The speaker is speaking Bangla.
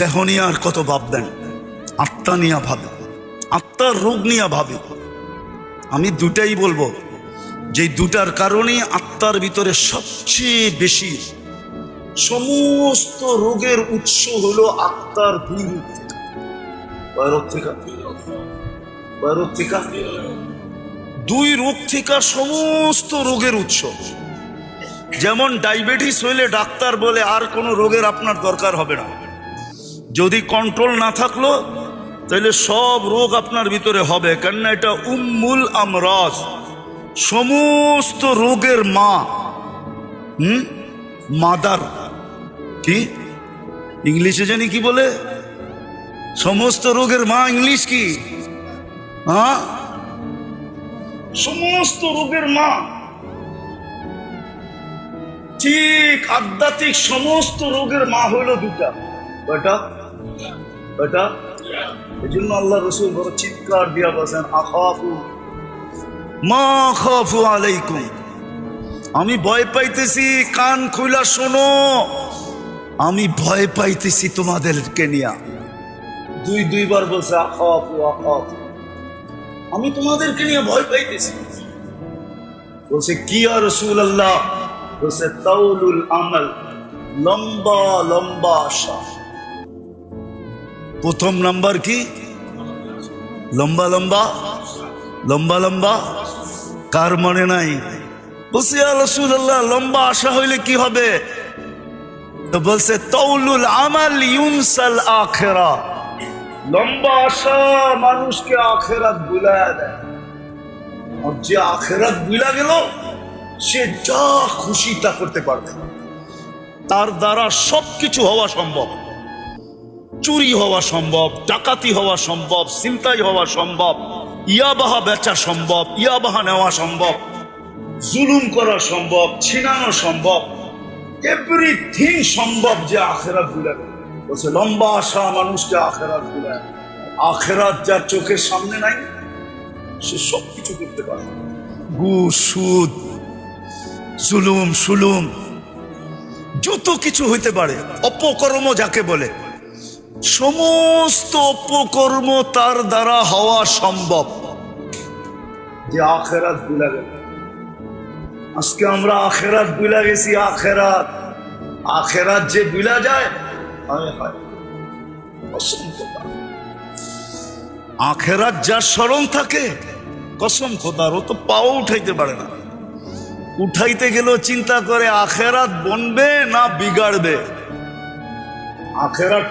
দেহ নিয়ে আর কত ভাববেন, আত্মা নিয়ে ভাবে, আত্মার রোগ নিয়ে ভাবে। আমি দুটাই বলবো, যে দুটার কারণে আত্মার ভিতরে সবচেয়ে বেশি সমস্ত রোগের উৎস হলো আত্মার দুই রোগ থেকে। দুই রোগ থেকে সমস্ত রোগের উৎস। যেমন ডায়াবেটিস হইলে ডাক্তার বলে আর কোনো রোগের আপনার দরকার হবে না, যদি কন্ট্রোল না থাকলো তাহলে সব রোগ আপনার ভিতরে হবে, কেননা এটা উম্মুল আমরাজ, সমস্ত রোগের মা। মাদার কি ইংলিশে জানি কি বলে, সমস্ত রোগের মা ইংলিশ কি? হ্যাঁ, সমস্ত রোগের মা। ঠিক আধ্যাত্মিক সমস্ত রোগের মা হইল দুটা। কয়টা? এই জন্য আল্লাহ রসুল বড় চিৎকার দিয়া বলছেন, আখাফু মা খাফু আলাইকুম, আমি ভয় পাইতেছি, কান খুলা শোনো, আমি ভয় পাইতেছি তোমাদেরকে নিয়া। দুইবার বলছে আখাফু আখাফু, আমি তোমাদেরকে নিয়ে ভয় পাইতেছি। বলছে কি ইয়া রাসূলুল্লাহ? বলছে তাউলুল আমাল, লম্বা লম্বা আশা। প্রথম নাম্বার কি? লম্বা লম্বা লম্বা লম্বা। কার মনে নাই? বলছে ইয়া রাসূলুল্লাহ, লম্বা আশা হইলে কি হবে? তো বলছে তাউলুল আমাল ইউনসাল আখিরা, লম্বা আশা মানুষকে আখিরাত ভুলায় দেয়। আর যে আখিরাত ভুলা গেল, সে যা খুশি তা করতে পারবে, তার দ্বারা সবকিছু হওয়া সম্ভব। চুরি হওয়া সম্ভব, ডাকাতি হওয়া সম্ভব, ছিনতাই হওয়া সম্ভব, ইয়াবাহা বেচা সম্ভব, ইয়াবাহা নেওয়া সম্ভব, জুলুম করা সম্ভব, ছিনানো সম্ভব, এভরিথিং সম্ভব যে আখিরাত ভুলে গেল। বলছে লম্বা আশা মানুষকে আখিরাত ভুলে। আখিরাত যার চোখের সামনে নাই, সে সবকিছু করতে পারে। ঘুষ, সুদ, জুলুম, সুলুম, যত কিছু হইতে পারে। অপকর্ম যাকে বলে, সমস্ত অপকর্ম তার দ্বারা হওয়া সম্ভব যে আখিরাত ভুলে গেল। আজকে আমরা আখিরাত ভুলে গেছি। আখিরাত যে ভুলা যায়, আখিরাত যার স্মরণ থাকে, কসম খোদার, ও তো পাও উঠাইতে পারে না। উঠাইতে গেলেও চিন্তা করে আখিরাত বনবে না বিগাড়বে। আখিরাত